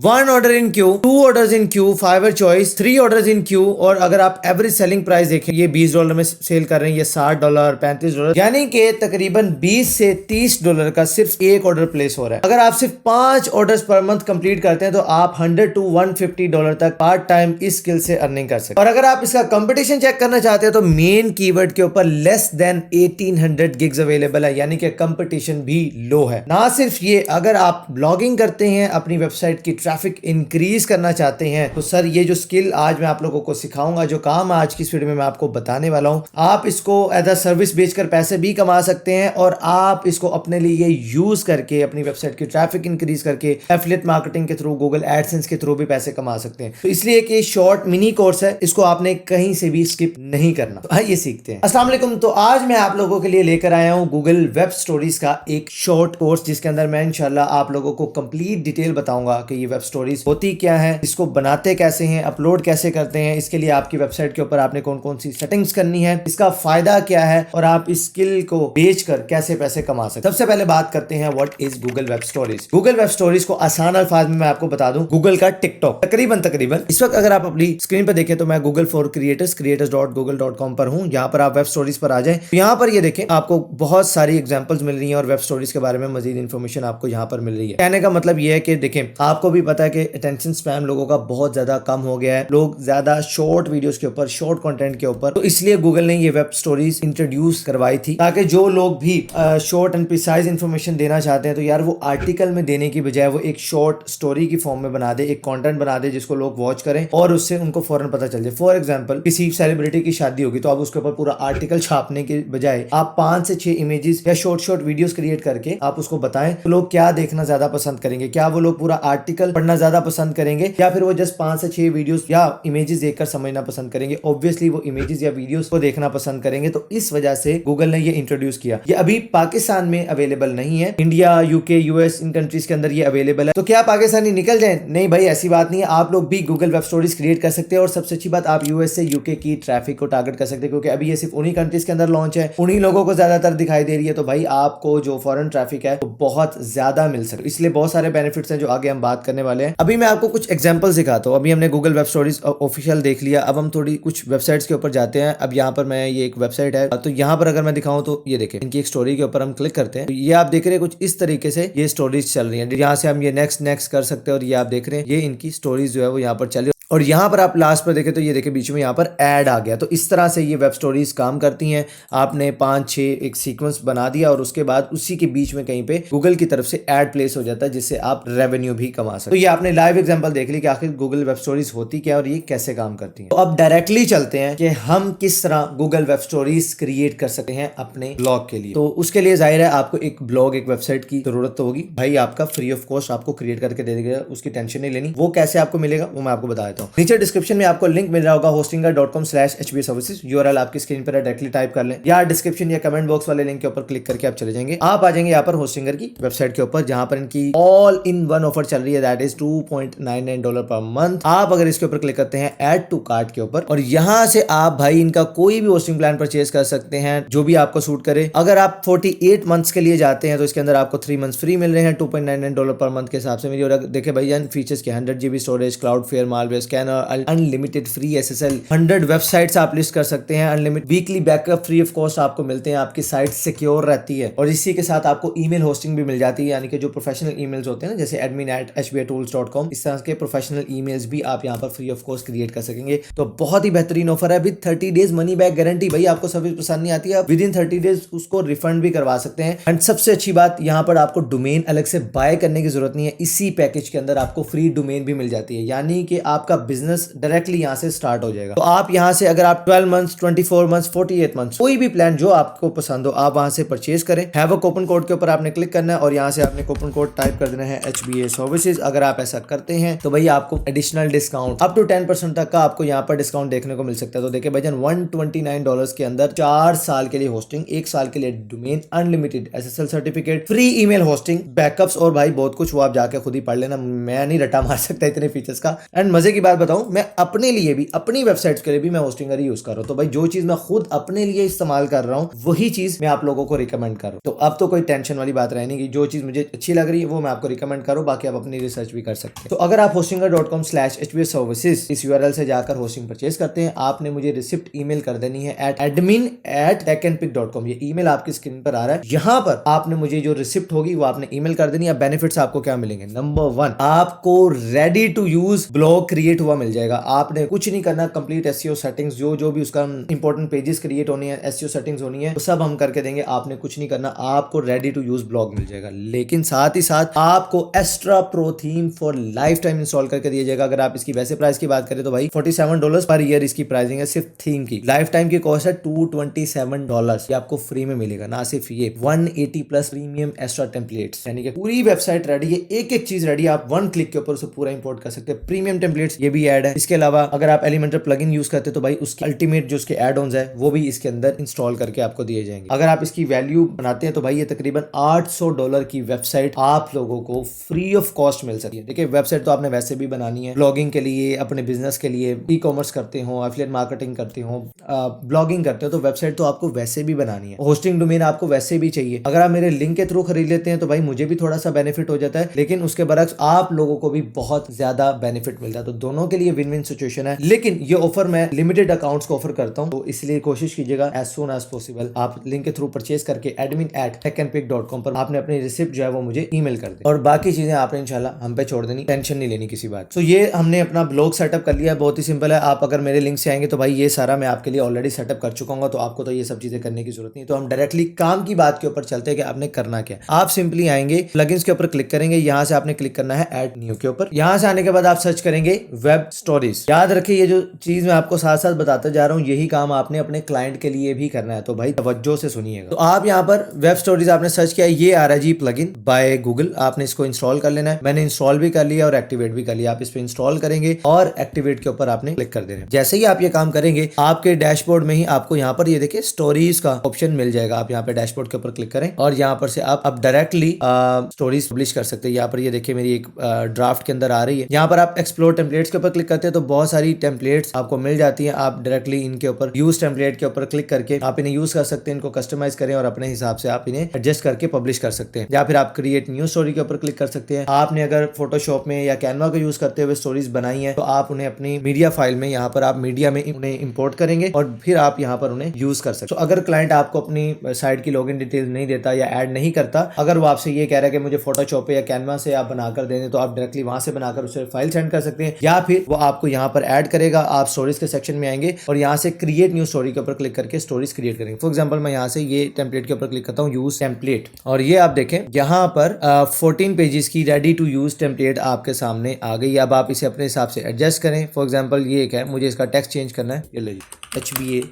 1 order in queue, 2 orders in queue, Fiverr choice, 3 orders in queue. और अगर आप average selling price देखें, ये $20 में सेल कर रहे हैं, ये $60, $35, यानी कि तकरीबन 20 से $30 का सिर्फ एक ऑर्डर प्लेस हो रहा है। अगर आप सिर्फ 5 ऑर्डर्स पर मंथ कंप्लीट करते हैं तो आप $100 to $150 तक पार्ट टाइम इस स्किल से अर्निंग कर सकते हैं। और अगर आप इसका कंपटीशन चेक करना चाहते हैं तो मेन कीवर्ड के ऊपर लेस देन 1800 गिग्स अवेलेबल है, यानी कि कंपटीशन भी लो है। ना सिर्फ ये, अगर आप ब्लॉगिंग करते हैं, अपनी वेबसाइट की ट्रैफिक इंक्रीज करना चाहते हैं, तो सर ये जो स्किल आज मैं आप लोगों को सिखाऊंगा, जो काम आज की इस वीडियो में मैं आपको बताने वाला हूं, आप इसको एज अ सर्विस बेचकर पैसे भी कमा सकते हैं और आप इसको अपने लिए यूज करके अपनी वेबसाइट की ट्रैफिक इंक्रीज करके एफिलिएट मार्केटिंग के थ्रू, गूगल एडसेंस के थ्रू भी पैसे कमा सकते हैं। तो इसलिए कि शॉर्ट मिनी कोर्स है, इसको आपने कहीं से भी स्किप नहीं करना। तो आइए सीखते हैं। अस्सलाम वालेकुम। तो आज मैं आप लोगों के लिए लेकर आया हूं गूगल वेब स्टोरीज का एक शॉर्ट कोर्स, जिसके अंदर मैं इंशाल्लाह आप लोगों को कंप्लीट डिटेल बताऊंगा कि ये वेब स्टोरीज होती क्या है, इसको बनाते कैसे हैं, अपलोड कैसे करते हैं, इसके लिए आपकी वेबसाइट के ऊपर आपने कौन कौन सी सेटिंग्स करनी है, इसका फायदा क्या है और आप इस स्किल को बेचकर कैसे पैसे कमा सकते हैं। सबसे पहले बात करते हैं what is Google web stories. Google web stories को आसान अल्फाज में मैं आपको बता दूं, गूगल का टिकटॉक तकरीबन इस वक्त अगर आप अपनी स्क्रीन पर देखें तो मैं गूगल फॉर creators.google.com पर हूं। यहाँ पर आप वेब स्टोरीज पर आ जाएं, तो यहाँ पर ये देखें आपको बहुत सारी एग्जांपल्स मिल रही हैं और वेब स्टोरीज के बारे में मजीद इन्फॉर्मेशन आपको यहाँ पर मिल रही है। कहने का मतलब ये है कि देखें, आपको भी पता है कि अटेंशन स्पैम लोगों का बहुत ज्यादा कम हो गया है, लोग ज्यादा शॉर्ट वीडियोस के ऊपर, शॉर्ट कंटेंट के ऊपर, तो इसलिए गूगल ने ये वेब स्टोरीज इंट्रोड्यूस करवाई थी ताकि जो लोग भी शॉर्ट एंड प्रिसाइज इन्फॉर्मेशन देना चाहते हैं तो यार वो आर्टिकल में देने की बजाय वो एक शॉर्ट स्टोरी की फॉर्म में बना दे, एक कंटेंट बना दे जिसको लोग वॉच करें और उससे उनको फौरन पता चल जाए। फॉर एग्जांपल, किसी सेलिब्रिटी की शादी होगी तो आप उसके ऊपर पूरा आर्टिकल छापने के बजाय आप 5 से 6 इमेजेस या शॉर्ट वीडियोस क्रिएट करके आप उसको बताएं तो लोग क्या देखना ज्यादा पसंद करेंगे। क्या वो लोग पूरा आर्टिकल पढ़ना ज्यादा पसंद करेंगे या फिर वो जस्ट 5 से 6 वीडियोस या इमेजेस देखकर समझना पसंद करेंगे? ऑब्वियसली वो इमेजेस या वीडियोस को देखना पसंद करेंगे। तो इस वजह से गूगल ने ये इंट्रोड्यूस किया। ये अभी पाकिस्तान में अवेलेबल नहीं है, इंडिया, यूके, यूएस, इन कंट्रीज के अंदर ये अवेलेबल है। तो क्या पाकिस्तानी निकल जाए? नहीं भाई, ऐसी बात नहीं है। आप लोग भी गूगल वेब स्टोरीज क्रिएट कर सकते हैं और सबसे अच्छी बात, आप यूएस से यूके की ट्रैफिक को टारगेट कर सकते हैं, क्योंकि अभी ये सिर्फ उन्हीं कंट्रीज के अंदर लॉन्च है, उन्हीं लोगों को ज्यादातर दिखाई दे रही है। तो भाई आपको जो फॉरेन ट्रैफिक है तो बहुत ज्यादा मिल सकता है, इसलिए बहुत सारे बेनिफिट्स हैं जो आगे हम बात करने वाले हैं। अभी मैं आपको कुछ एग्जांपल दिखाता हूं। अभी हमने गूगल वेब स्टोरीज ऑफिशियल देख लिया, अब हम थोड़ी कुछ वेबसाइट्स के ऊपर जाते हैं। अब यहाँ पर मैं, ये एक वेबसाइट है, तो यहाँ पर अगर मैं दिखाऊं तो ये देखें, इनकी एक स्टोरी के ऊपर हम क्लिक करते हैं तो ये आप देख रहे हैं कुछ इस तरीके से ये स्टोरीज चल रही है। यहाँ से हम ये नेक्स्ट कर सकते हैं और ये आप देख रहे हैं ये इनकी स्टोरीज जो है वो यहाँ पर चल रही है। और यहाँ पर आप लास्ट पर देखें तो ये देखें बीच में यहाँ पर ऐड आ गया। तो इस तरह से ये वेब स्टोरीज काम करती हैं। आपने 5-6 एक सीक्वेंस बना दिया और उसके बाद उसी के बीच में कहीं पे गूगल की तरफ से ऐड प्लेस हो जाता है, जिससे आप रेवेन्यू भी कमा सकते। तो ये आपने लाइव एग्जांपल देख ली कि आखिर गूगल वेब स्टोरीज होती क्या और ये कैसे काम करती है। तो अब डायरेक्टली चलते हैं कि हम किस तरह गूगल वेब स्टोरीज क्रिएट कर सकते हैं अपने ब्लॉग के लिए। तो उसके लिए जाहिर है आपको एक ब्लॉग, एक वेबसाइट की जरूरत तो होगी। भाई आपका फ्री ऑफ कॉस्ट आपको क्रिएट करके दे देगा, उसकी टेंशन नहीं लेनी। वो कैसे आपको मिलेगा वो मैं आपको बता देता हूँ। नीचे डिस्क्रिप्शन में आपको लिंक मिल रहा होगा hostinga.com/hbservices। यूआरएल आपकी स्क्रीन पर डायरेक्टली टाइप कर लें या डिस्क्रिप्शन या कमेंट बॉक्स वाले लिंक के ऊपर क्लिक करके आप चले जाएंगे। आप आ जाएंगे यहाँ पर होस्टिंगर की वेबसाइट के ऊपर, जहां पर इनकी ऑल इन वन ऑफर चल रही है, दैट इज $2.99 पर मंथ। आप अगर इसके ऊपर क्लिक करते हैं ऐड टू कार्ट के ऊपर और यहां से आप भाई इनका कोई भी होस्टिंग प्लान परचेज कर सकते हैं जो भी आपको सूट करे। अगर आप 48 मंथ्स के लिए जाते हैं तो इसके अंदर आपको 3 मंथ्स फ्री मिल रहे हैं $2.99 पर मंथ के हिसाब से मेरी। और देखे भाई फीचर्स के 100 GB storage, Cloudflare, malware scanner, unlimited free SSL, 100 websites आप लिस्ट कर सकते हैं, unlimited weekly backup free of cost आपको मिलते हैं, आपकी साइट सिक्योर रहती है और इसी के साथ आपको ईमेल होस्टिंग भी मिल जाती है, यानी कि जो प्रोफेशनल ईमेल्स होते हैं ना, जैसे admin@hbatools.com, इस तरह के प्रोफेशनल ईमेल्स भी आप यहाँ पर फ्री ऑफ कॉस्ट क्रिएट कर सकेंगे। तो बहुत ही बेहतरीन ऑफर है with 30 days money back guarantee. भाई आपको सर्विस पसंद नहीं आती है, विद इन 30 डेज उसको रिफंड भी करवा सकते हैं। एंड सबसे अच्छी बात, यहाँ पर आपको डोमेन अलग से बाय करने की जरूरत नहीं है, इसी पैकेज के अंदर आपको फ्री डोमेन भी मिल जाती है, यानी कि आपका बिजनेस डायरेक्टली यहाँ से स्टार्ट हो जाएगा। तो आप यहाँ से अगर आप 12 मंथ्स, 24 मंथ्स, 48 मंथ्स, कोई भी प्लान जो आपको पसंद हो आप वहां से परचेज करें। हैव अ कूपन कोड के ऊपर आपने क्लिक करना है और यहाँ से आपने कूपन कोड टाइप कर देना है HBA सर्विसेज। अगर आप ऐसा करते हैं तो भाई आपको एडिशनल डिस्काउंट अप टू 10% तक का आपको यहाँ पर डिस्काउंट देखने को मिल सकता है। तो देखिए भाईजान, $129 के अंदर 4 साल के लिए होस्टिंग, 1 साल के लिए domain, unlimited SSL certificate, free email hosting, backups और भाई बहुत कुछ, वो आप जाके खुद ही पढ़ लेना, मैं नहीं रटा मार सकता इतने फीचर्स का। एंड मजे की बात बताऊं, मैं अपने लिए भी, अपनी वेबसाइट के लिए भी मैं होस्टिंगर ही यूज कर रहा हूं। तो भाई जो चीज मैं खुद अपने लिए इस्तेमाल कर रहा हूं वही चीज मैं आप लोगों को रिकमेंड कर रहा हूं। तो अब तो कोई टेंशन वाली बात रही नहीं कि जो चीज मुझे अच्छी लग रही है वो मैं आपको रिकमेंड करूं, बाकी आप अपनी रिसर्च भी कर सकते हैं। तो अगर आप hostinger.com/hvs services इस यूआरएल से जाकर होस्टिंग परचेज करते हैं, आपने मुझे रिसिप्ट ईमेल कर देनी है admin@techandpic.com। ये ईमेल आपकी स्क्रीन पर आ रहा है, यहाँ पर आपने मुझे जो रिसिप्ट होगी वो आपने ईमेल कर देनी है। बेनिफिट्स आपको क्या मिलेंगे? नंबर 1, आपको ready to use blog create हुआ मिल जाएगा। आपने कुछ नहीं करना, कंप्लीट एसईओ सेटिंग्स जो भी उसका इंपॉर्टेंट पेजेस क्रिएट होनी है, एसईओ सेटिंग्स होनी है, वो सब हम करके देंगे। आपने कुछ नहीं करना, आपको रेडी टू यूज ब्लॉग मिल जाएगा। लेकिन साथ ही साथ आपको extra pro theme for life time install करके दिया जाएगा। अगर आप इसकी वैसे प्राइस की बात करें तो भाई $47 पर ईयर इसकी प्राइसिंग है सिर्फ थीम की। लाइफ टाइम की कॉस्ट है $227। ये आपको फ्री में मिलेगा। ना सिर्फ ये 180 प्लस प्रीमियम एक्स्ट्रा टेम्पलेट्स, यानी कि पूरी वेबसाइट रेडी है, एक एक चीज रेडी है। आप वन क्लिक के ऊपर उसे पूरा इंपोर्ट कर सकते हैं। प्रीमियम टेम्पलेट्स ये भी ऐड है। इसके अलावा अगर आप एलिमेंटर प्लगइन यूज करते हैं तो भाई उसके अल्टीमेट जो उसके एड ऑन्स है वो भी इसके अंदर इंस्टॉल करके आपको दिए जाएंगे। अगर आप इसकी वैल्यू बनाते हैं तो भाई ये तकरीबन $800 की वेबसाइट आप लोगों को फ्री ऑफ कॉस्ट मिल सकती है। देखिए वेबसाइट तो आपने वैसे भी बनानी है ब्लॉगिंग के लिए, अपने बिजनेस के लिए, ई कॉमर्स करते हो, एफिलिएट मार्केटिंग करते हो, ब्लॉगिंग करते हो, तो वेबसाइट तो आपको वैसे भी बनानी है। होस्टिंग डोमेन आपको वैसे भी चाहिए। अगर आप मेरे लिंक के थ्रू खरीद लेते हैं तो भाई मुझे भी थोड़ा सा बेनिफिट हो जाता है, लेकिन उसके बरक्स आप लोगों को भी बहुत ज्यादा बेनिफिट मिलता है। तो दोनों के लिए विन विन सिचुएशन है। लेकिन ये ऑफर मैं लिमिटेड अकाउंट्स को ऑफर करता हूं, तो इसलिए कोशिश कीजिएगा एज सून एज पॉसिबल आप लिंक के थ्रू परचेज करके admin@techandpic.com पर आपने अपनी रिसिप्ट जो है वो मुझे ईमेल कर दे, और बाकी चीजें आपने इंशाल्लाह हम पे छोड़ देनी, टेंशन नहीं लेनी किसी बात। तो ये हमने अपना ब्लॉग सेटअप कर लिया है, बहुत ही सिंपल है। आप अगर मेरे लिंक से आएंगे तो भाई ये सारा मैं आपके लिए ऑलरेडी सेटअप कर चुका हूँ, तो आपको तो ये सब चीजें करने की जरूरत नहीं। तो हम डायरेक्टली काम की बात के ऊपर चलते हैं कि आपने करना क्या। आप सिंपली आएंगे, प्लगइन्स के ऊपर क्लिक करेंगे, यहाँ से आपने क्लिक करना है ऐड न्यू के ऊपर। यहाँ से आने के बाद आप सर्च करेंगे वेब स्टोरीज। याद रखिए ये जो चीज मैं आपको साथ साथ बताता जा रहा हूँ यही काम आपने अपने क्लाइंट के लिए भी करना है, तो भाई तवज्जो से सुनिएगा। तो आप यहाँ पर वेब स्टोरीज आपने सर्च किया, ये आ रहा है जी प्लगइन बाय गूगल। आपने इसको इंस्टॉल कर लेना है। मैंने इंस्टॉल भी कर लिया और एक्टिवेट भी कर लिया। आप इस पे इंस्टॉल करेंगे और एक्टिवेट के ऊपर आपने क्लिक कर देना है। जैसे ही आप ये काम करेंगे आपके डैशबोर्ड में ही आपको यहाँ पर ये देखिए स्टोरीज का ऑप्शन मिल जाएगा। आप यहाँ पे डैशबोर्ड के ऊपर क्लिक करें और यहाँ पर से आप डायरेक्टली स्टोरीज पब्लिश कर सकते हैं। यहाँ पर ये देखिए मेरी एक ड्राफ्ट के अंदर आ रही है। यहाँ पर आप एक्सप्लोर टेम्पलेट्स के ऊपर क्लिक करते हैं तो बहुत सारी टेम्पलेट्स आपको मिल जाती है। आप डायरेक्टली इनके ऊपर यूज टेम्पलेट के ऊपर क्लिक करके आप इन्हें यूज कर सकते हैं, इनको कस्टमाइज करें और अपने हिसाब से आप इन्हें एडजस्ट करके पब्लिश कर सकते हैं। या फिर आप क्रिएट न्यू स्टोरी के ऊपर क्लिक कर सकते हैं। आपने अगर फोटोशॉप में या कैनवा को यूज करते हुए स्टोरीज बनाई है तो आप उन्हें अपनी मीडिया फाइल में यहाँ पर आप मीडिया में उन्हें इंपोर्ट करेंगे और फिर आप यहाँ पर उन्हें यूज कर सकते हो। तो अगर क्लाइंट आपको अपनी साइट की लॉगिन डिटेल नहीं देता या ऐड नहीं करता, अगर वो आपसे ये कह रहा है कि मुझे फोटोशॉप या कैनवा से आप बनाकर दे दें, तो आप डायरेक्टली वहां से बनाकर उसे फाइल सेंड कर सकते हैं। या फिर वो आपको यहाँ पर ऐड करेगा। आप स्टोरीज के सेक्शन में आएंगे और यहाँ से क्रिएट न्यू स्टोरी के ऊपर क्लिक करके स्टोरीज क्रिएट करेंगे। फॉर एग्जाम्पल मैं यहाँ से ये टेम्पलेट के ऊपर क्लिक करता हूँ, यूज टेम्पलेट, और ये आप देखें यहाँ पर 14 पेजेस की रेडी टू यूज टेम्पलेट आपके सामने आ गई। अब आप इसे अपने हिसाब से एडजस्ट करें। फॉर एग्जाम्पल ये एक है, मुझे इसका टेक्स्ट चेंज करना है, ये लीजिए HBA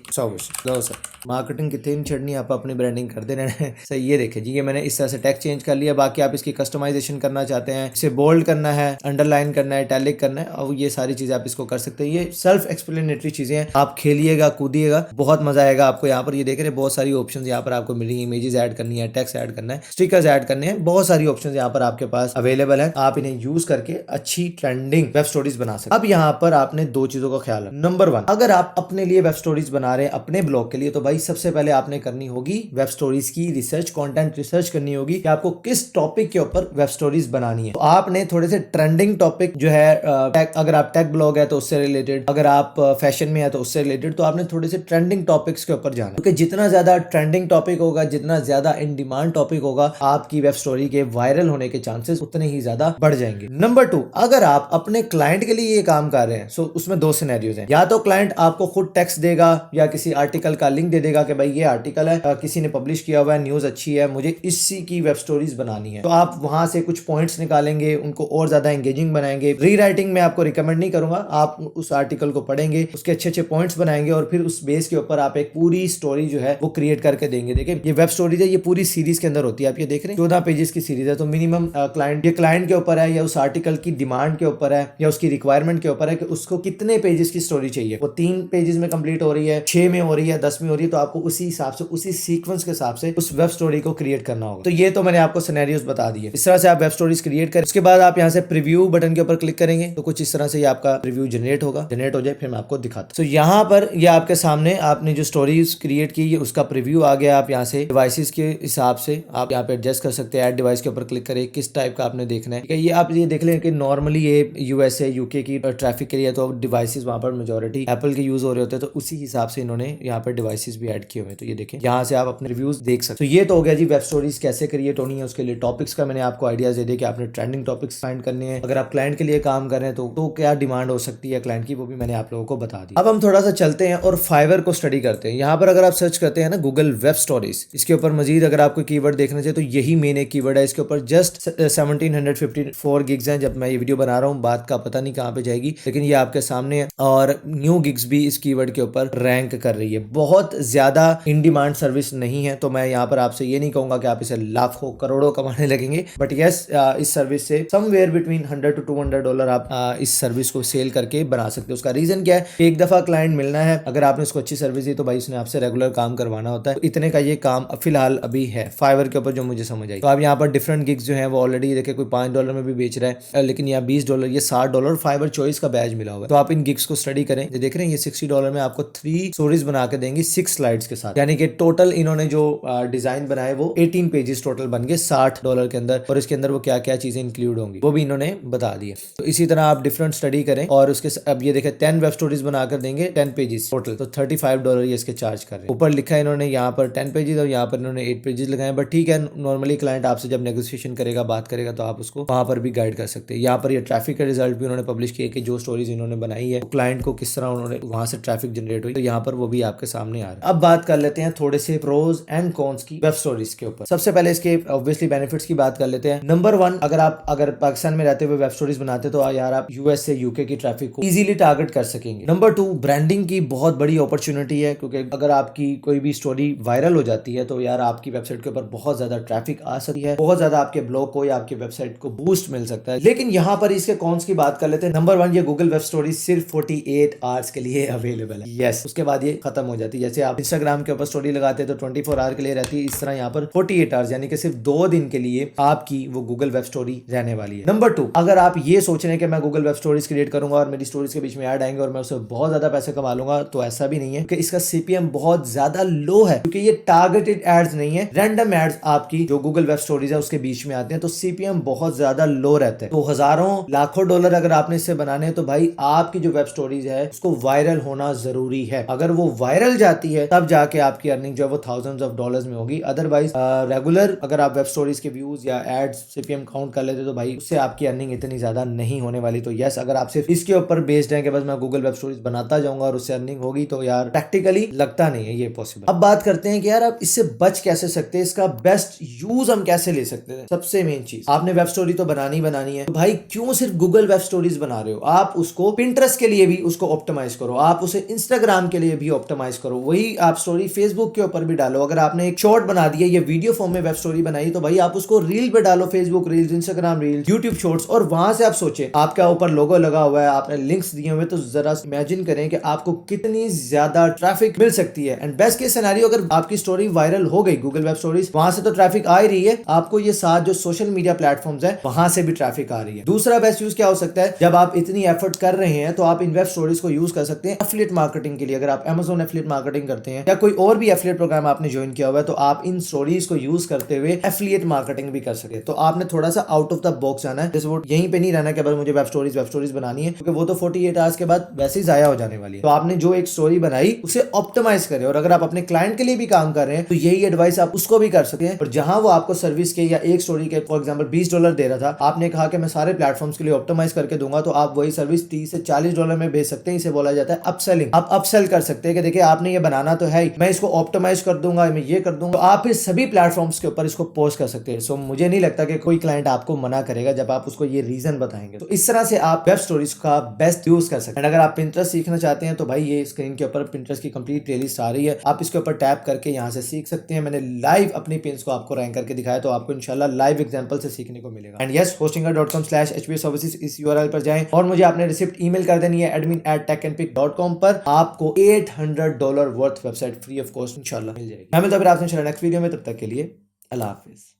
लो सर, मार्केटिंग कितनी छड़नी, आप अपनी ब्रांडिंग कर देना है। सही, ये देखें जी, ये मैंने इस तरह से टेक्स्ट चेंज कर लिया। बाकी आप इसकी कस्टमाइजेशन करना चाहते हैं, इसे बोल्ड करना है, अंडरलाइन करना है, इटैलिक करना है, और ये सारी चीजें आप इसको कर सकते हैं। ये सेल्फ एक्सप्लेनेटरी चीजें हैं, आप खेलिएगा कूदिएगा, बहुत मजा आएगा आपको। यहाँ पर ये देख रहे हैं बहुत सारी ऑप्शंस यहाँ पर आपको मिल रही है। इमेजेस ऐड करनी है, टेक्स्ट ऐड करना है, स्टिकर्स ऐड करने हैं, बहुत सारी ऑप्शंस यहाँ पर आपके पास अवेलेबल है। आप इन्हें यूज करके अच्छी ट्रेंडिंग वेब स्टोरीज बना सकते हैं। अब यहाँ पर आपने दो चीजों का ख्याल रखना। नंबर 1, अगर आप अपने लिए वेब स्टोरीज बना रहे हैं अपने ब्लॉग के लिए, तो भाई सबसे पहले आपने करनी होगी वेब स्टोरीज की रिसर्च, कंटेंट रिसर्च करनी होगी कि आपको किस टॉपिक के ऊपर वेब स्टोरीज बनानी है। तो आपने थोड़े से ट्रेंडिंग टॉपिक जो है, अगर आप टेक ब्लॉग है तो उससे रिलेटेड, अगर आप फैशन में है तो उससे रिलेटेड, तो आपने थोड़े से ट्रेंडिंग टॉपिक्स के ऊपर जाना, क्योंकि जितना ज्यादा ट्रेंडिंग टॉपिक होगा, जितना ज्यादा इन डिमांड टॉपिक होगा, आपकी वेब स्टोरी के वायरल होने के चांसेस उतने ही ज्यादा बढ़ जाएंगे। नंबर 2, अगर आप अपने क्लाइंट के लिए ये काम कर रहे हैं, सो उसमें दो सिनेरियोज हैं। या तो क्लाइंट आपको खुद टेक्स्ट देगा या किसी आर्टिकल का लिंक दे देगा कि भाई ये आर्टिकल है, किसी ने पब्लिश किया हुआ है, न्यूज अच्छी है, मुझे इसी की वेब स्टोरीज बनानी है। तो आप वहां से कुछ पॉइंट्स निकालेंगे, उनको और ज्यादा एंगेजिंग बनाएंगे। री राइटिंग में आपको रिकमेंड नहीं करूंगा, आप उस आर्टिकल को पढ़ेंगे, उसके अच्छे अच्छे पॉइंट्स बनाएंगे और फिर उस बेस के ऊपर आप एक पूरी स्टोरी जो है वो क्रिएट करके देंगे। देखिए ये वेब स्टोरीज है, ये पूरी सीरीज के अंदर होती है। आप ये देख रहे हैं 14 पेजेस की सीरीज है। तो मिनिमम क्लाइंट, ये क्लाइंट के ऊपर है या उस आर्टिकल की डिमांड के ऊपर है या उसकी रिक्वायरमेंट के ऊपर है कि उसको कितने पेजेस की स्टोरी चाहिए। वो 3 पेजेस में कंप्लीट हो रही है, 6 में हो रही है, 10 में हो रही है, तो आपको उसी हिसाब से, उसी सीक्वेंस के हिसाब से उस वेब स्टोरी को क्रिएट करना होगा। तो ये तो मैंने आपको सिनेरियोस बता दिए। इस तरह से आप वेब स्टोरीज क्रिएट करें। उसके बाद आप यहाँ से प्रीव्यू बटन के ऊपर क्लिक करेंगे तो कुछ इस तरह से ये आपका प्रीव्यू जनरेट होगा। जनरेट हो जाए फिर मैं आपको दिखाता हूँ। तो यहाँ पर ये आपके सामने आपने जो स्टोरीज क्रिएट की है उसका प्रीव्यू आ गया। आप यहाँ से डिवाइसेस के हिसाब से आप यहाँ पे एडजस्ट कर सकते हैं। ऐड डिवाइस के ऊपर क्लिक करें, किस टाइप का आपने देखना है। ठीक है, ये आप ये देख लें कि नॉर्मली ये यूएसए यूके की ट्रैफिक के लिए तो डिवाइसेस वहाँ पर मेजोरिटी एप्पल के यूज हो रहे होते हैं, तो उसी हिसाब से इन्होंने यहाँ पर डिवाइसेस भी ऐड किए हुए हैं। तो ये देखें, यहाँ से आप अपने रिव्यूज देख सकते हैं। तो ये तो हो गया जी वेब स्टोरीज कैसे क्रिएट होनी है। उसके लिए टॉपिक्स का मैंने आपको आइडियाज दे दिया कि आपने ट्रेंडिंग टॉपिक्स फाइंड करने हैं। अगर आप क्लाइंट के लिए काम कर रहे हैं तो क्या डिमांड हो सकती है क्लाइंट की, वो भी मैंने आप लोगों को बता दी। अब हम थोड़ा सा चलते हैं और फाइवर को स्टडी करते हैं। यहाँ पर अगर आप सर्च करते हैं ना गूगल वेब स्टोरीज, इसके ऊपर मजीद अगर आपको कीवर्ड देखना चाहिए तो यही मेन एक कीवर्ड है। इसके ऊपर जस्ट 1754 गिग्स हैं। जब मैं ये वीडियो बना रहा हूँ बात का पता नहीं कहाँ पे जाएगी, लेकिन ये आपके सामने है। और न्यू गिग्स भी इस कीवर्ड के ऊपर रैंक कर रही है। बहुत ज्यादा इन डिमांड सर्विस नहीं है, तो मैं यहाँ पर आपसे ये नहीं कहूंगा कि आप इसे लाखों करोड़ों कमाने लगेंगे, बट यस इस सर्विस से समवेयर बिटवीन $100 to $200 आप इस सर्विस को सेल करके बना सकते हो। उसका रीजन क्या है, एक दफा क्लाइंट मिलना है, अगर आपने उसको अच्छी सर्विस दी तो भाई उसने आपसे रेगुलर काम करवाना होता है। तो इतने का ये काम फिलहाल अभी है फाइवर के ऊपर जो मुझे समझ आई। तो आप यहाँ पर डिफरेंट गिग्स जो है वो ऑलरेडी देखे, कोई $5 में भी बेच रहा है, लेकिन यहाँ $20 ये $60 फाइवर चॉइस का बैज मिला हुआ है। तो आप इन गिग्स को स्टडी करें। ये देख रहे हैं ये $60 में आपको 3 स्टोरीज बना के देंगे 6 स्लाइड्स के साथ, यानी कि टोटल इन्होंने जो डिजाइन बनाए वो 18 पेजेस टोटल बन गए $60 के अंदर। और इसके अंदर वो क्या क्या चीजें इंक्लूड होंगी वो भी इन्होंने बता दिया। तो इसी तरह आप डिफरेंट स्टडी करें और उसके अब ये देखें 10 वेब स्टोरीज बनाकर देंगे 10 पेजेस टोटल, तो $35 ये इसके चार्ज कर रहे हैं। ऊपर लिखा है इन्होंने यहाँ पर 10 पेजेस और यहाँ पर इन्होंने 8 पेजेस लगाए, बट ठीक है नॉर्मली क्लाइंट आपसे जब नेगोशिएशन करेगा बात करेगा तो आप उसको वहां पर भी गाइड कर सकते हैं। यहाँ पर ये ट्रैफिक का रिजल्ट भी उन्होंने पब्लिश किया कि जो स्टोरीज इन्होंने बनाई है क्लाइंट को किस तरह उन्होंने वहां से ट्रैफिक जनरेट हुई, तो यहाँ पर वो भी आपके सामने आ रहा है। अब बात कर लेते हैं थोड़े से प्रोज एंड कॉन्स की वेब स्टोरीज के ऊपर। सबसे पहले इसके ऑब्वियसली बेनिफिट्स की बात कर लेते हैं। नंबर 1, अगर पाकिस्तान में रहते हुए वेब स्टोरीज बनाते तो यार आप यूएस से यूके की ट्रैफिक को इजीली टारगेट कर सकेंगे। नंबर 2, ब्रांडिंग की बहुत बड़ी अपॉर्चुनिटी है, क्योंकि अगर आपकी कोई भी स्टोरी वायरल हो जाती है तो यार आपकी वेबसाइट के ऊपर बहुत ज्यादा ट्रैफिक आ सकती है, बहुत ज्यादा आपके ब्लॉग को या आपकी वेबसाइट को बूस्ट मिल सकता है। लेकिन यहाँ पर इसके कॉन्स की बात कर लेते हैं। नंबर 1, ये गूगल वेब स्टोरीज सिर्फ 48 आवर्स के लिए अवेलेबल है। यस, उसके बाद ये खत्म हो जाती है। जैसे आप इंस्टाग्राम के ऊपर स्टोरी लगाते हैं तो 24 आवर के लिए रहती है, इस तरह यहाँ पर 48 आवर्स यानी कि सिर्फ 2 दिन के लिए आपकी वो गूगल वेब स्टोरी रहने वाली है। नंबर 2, अगर आप ये सोच रहे हैं कि मैं गूगल वेब स्टोरीज क्रिएट करूंगा और मेरी स्टोरीज के बीच में ऐड आएंगे और मैं उससे बहुत ज्यादा पैसे कमा लूंगा, तो ऐसा भी नहीं है, क्योंकि इसका सीपीएम बहुत ज्यादा लो है, क्योंकि ये टारगेटेड एड्स नहीं है, रैंडम एड्स आपकी जो गूगल वेब स्टोरीज है उसके बीच में आते हैं, तो सीपीएम बहुत ज्यादा लो रहता है। तो हजारों लाखों डॉलर अगर आपने इससे बनाने हैं तो भाई आपकी जो वेब स्टोरीज है उसको वायरल होना जरूरी है। अगर वो वायरल जाती है तब जाके आपकी अर्निंग जो है वो थाउजेंड्स ऑफ डॉलर्स में होगी। अदरवाइज रेगुलर अगर आप वेब स्टोरीज के व्यूज या एड्स सीपीएम काउंट कर लेते तो भाई उससे आपकी अर्निंग इतनी ज्यादा नहीं होने वाली। तो यस, अगर आप सिर्फ इसके ऊपर बेस्ड है कि बस मैं गूगल वेब स्टोरीज बनाता जाऊंगा और उससे अर्निंग होगी, तो यार प्रैक्टिकली लगता नहीं है ये पॉसिबल। अब बात करते हैं कि यार आप इससे बच कैसे सकते हैं, इसका बेस्ट यूज हम कैसे ले सकते हैं। सबसे मेन चीज, आपने वेब स्टोरी तो बनानी है, तो भाई क्यों सिर्फ गूगल वेब स्टोरीज बना रहे हो, आप उसको पिंटरेस्ट के लिए भी उसको ऑप्टिमाइज करो, आप उसे इंस्टाग्राम के लिए भी ऑप्टिमाइज करो, वही आप स्टोरी फेसबुक के ऊपर भी डालो। अगर आपने एक शॉर्ट बना दिया, ये वीडियो फॉर्म में वेब स्टोरी बनाई, तो भाई आप उसको रील पे डालो, Facebook reels, Instagram reels, YouTube shorts, और वहां से आप सोचें आपका ऊपर लोगो लगा हुआ है, आपने लिंक्स दिए हुए, तो जरा इमेजिन करें कि आपको कितनी ज्यादा ट्रैफिक मिल सकती है। एंड बेस्ट केस सिनेरियो, अगर आपकी स्टोरी वायरल हो गई गूगल वेब स्टोरीज, वहां से तो ट्रैफिक आ ही रही है, आपको ये साथ जो सोशल मीडिया प्लेटफॉर्म्स है वहां से भी ट्रैफिक आ रही है। दूसरा बेस्ट यूज क्या हो सकता है, जब आप इतनी एफर्ट कर रहे हैं तो आप इन वेब स्टोरीज को यूज कर सकते हैं एफिलिएट मार्केटिंग के लिए। अगर आप Amazon एफिलिएट मार्केटिंग करते हैं या कोई और भी एफिलिएट प्रोग्राम आपने ज्वाइन किया हुआ है, तो आप इन स्टोरीज को यूज करते हुए एफिलिएट मार्केटिंग भी कर सकते हैं। तो आपने थोड़ा सा आउट ऑफ द बॉक्स आना है, जैसे वो यहीं पे नहीं रहना कि बस मुझे वेब स्टोरीज बनानी है, क्योंकि वो तो 48 आवर्स के बाद वैसे ही जाया हो जाने वाली है। तो आपने जो एक स्टोरी बनाई उसे ऑप्टिमाइज करें, और अगर आप अपने क्लाइंट के लिए भी काम कर रहे हैं तो यही एडवाइस आप उसको भी कर सकते हैं। और जहां वो आपको सर्विस के या एक स्टोरी के फॉर एग्जांपल $20 दे रहा था, आपने कहा कि मैं सारे प्लेटफॉर्म्स के लिए ऑप्टिमाइज करके दूंगा, तो आप वही सर्विस $30 से $40 में भेज सकते हैं। इसे बोला जाता है अपसेलिंग। आप अपसेल कर सकते हैं कि देखिए आपने ये बनाना तो है, मैं इसको ऑप्टिमाइज कर दूंगा, मैं ये कर दूंगा, तो आप फिर सभी प्लेटफॉर्म्स के ऊपर इसको पोस्ट कर सकते हैं। सो मुझे नहीं लगता कि कोई क्लाइंट आपको मना करेगा जब आप उसको ये रीजन बताएंगे। तो इस तरह से आप वेब स्टोरीज का बेस्ट यूज कर सकते हैं। अगर आप पिंटरेस्ट सीखना चाहते हैं तो भाई ये स्क्रीन के ऊपर पिंटरेस्ट की कंप्लीट प्लेलिस्ट आ रही है, आप इसके ऊपर टैप करके यहाँ से सीख सकते हैं। मैंने लाइव अपनी पिन्स को आपको रैंक करके दिखाया, तो आपको इंशाल्लाह लाइव एग्जांपल से सीखने को मिलेगा। एंड यस, hostinger.com/hbservices इस URL पर जाएं और मुझे आपने रिसिप्ट ईमेल कर देनी है admin@techandpic.com पर। आपको $800 worth website free of cost इंशाल्लाह मिल जाएगी। हमें तो फिर आपसे नेक्स्ट वीडियो में, तब तक के लिए अल्लाह हाफिज।